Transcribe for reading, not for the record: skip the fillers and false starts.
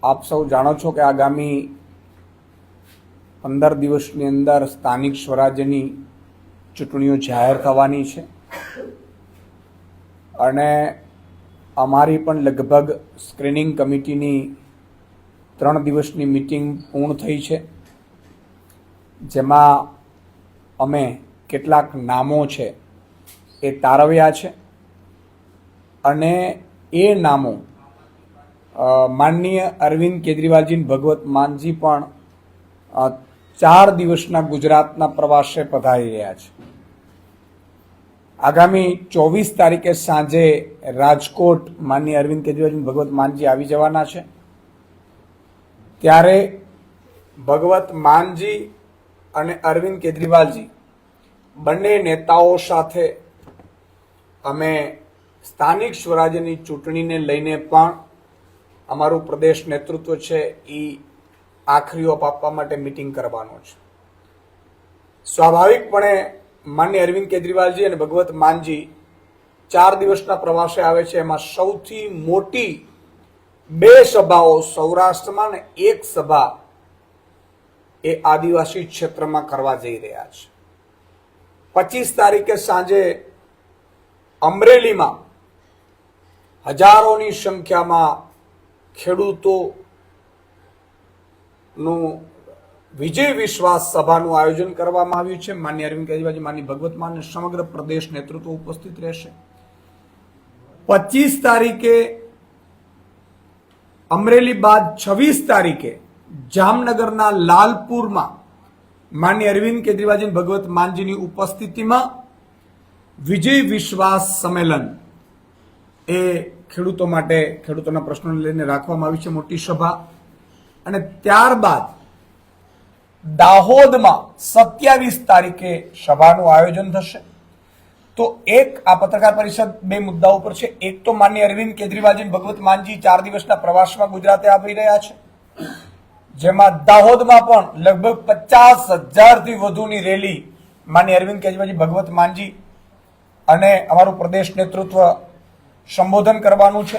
આપ સૌ જાણો છો કે આગામી 15 દિવસની અંદર સ્થાનિક સ્વરાજ્યની ચૂંટણીઓ જાહેર થવાની છે અને અમારી પણ લગભગ સ્ક્રીનિંગ કમિટીની 3 દિવસની મીટિંગ પૂર્ણ થઈ છે, જેમાં અમે કેટલાક નામો છે એ તારવ્યા છે અને એ નામો માનનીય અરવિંદ કેજરીવાલજી ભગવત માનજી પણ 4 દિવસના ગુજરાતના પ્રવાસે પધારી રહ્યા છે. આગામી 24 તારીખે સાંજે રાજકોટ માનનીય અરવિંદ કેજરીવાલજી ભગવત માનજી આવી જવાના છે. ત્યારે ભગવત માનજી અને અરવિંદ કેજરીવાલજી બંને નેતાઓ સાથે અમે સ્થાનિક સ્વરાજ્યની ચૂંટણીને લઈને પણ અમારું પ્રદેશ નેતૃત્વ છે એ આખરી ઓપ આપવા માટે મીટિંગ કરવાનો છે. સ્વાભાવિકપણે માનનીય અરવિંદ કેજરીવાલજી અને ભગવત માનજી 4 દિવસના પ્રવાસે આવે છે. એમાં સૌથી મોટી 2 સભાઓ સૌરાષ્ટ્રમાં અને 1 સભા એ આદિવાસી ક્ષેત્રમાં કરવા જઈ રહ્યા છે. 25 તારીખે સાંજે અમરેલીમાં હજારોની સંખ્યામાં ખેડૂતોનું વિજય વિશ્વાસ સભાનું આયોજન કરવામાં આવ્યું છે. માનનીય અરવિંદ કેજરીવાલજી, માનનીય ભગવત માન અને સમગ્ર પ્રદેશ નેતૃત્વ ઉપસ્થિત રહેશે. 25 તારીખે અમરેલી બાદ 26 તારીખે જામનગરના લાલપુરમાં માનનીય અરવિંદ કેજરીવાલજી ભગવત માનજીની ઉપસ્થિતિમાં વિજય વિશ્વાસ સંમેલન એ ખેડૂતો માટે ખેડૂતોના પ્રશ્નોને લઈને રાખવામાં આવી છે, મોટી સભા. અને ત્યારબાદ દાહોદમાં 27 તારીખે સભાનું આયોજન થશે. તો એક આ પત્રકાર પરિષદ 2 મુદ્દાઓ પર છે. એક તો માનનીય અરવિંદ કેજરીવાલજી ભગવત માનજી 4 દિવસના પ્રવાસમાં ગુજરાતે આવી રહ્યા છે, જેમાં દાહોદમાં પણ લગભગ 50,000થી વધુની રેલી માનનીય અરવિંદ કેજરીવાલજી ભગવત માનજી અને અમારું પ્રદેશ નેતૃત્વ સંબોધન કરવાનું છે.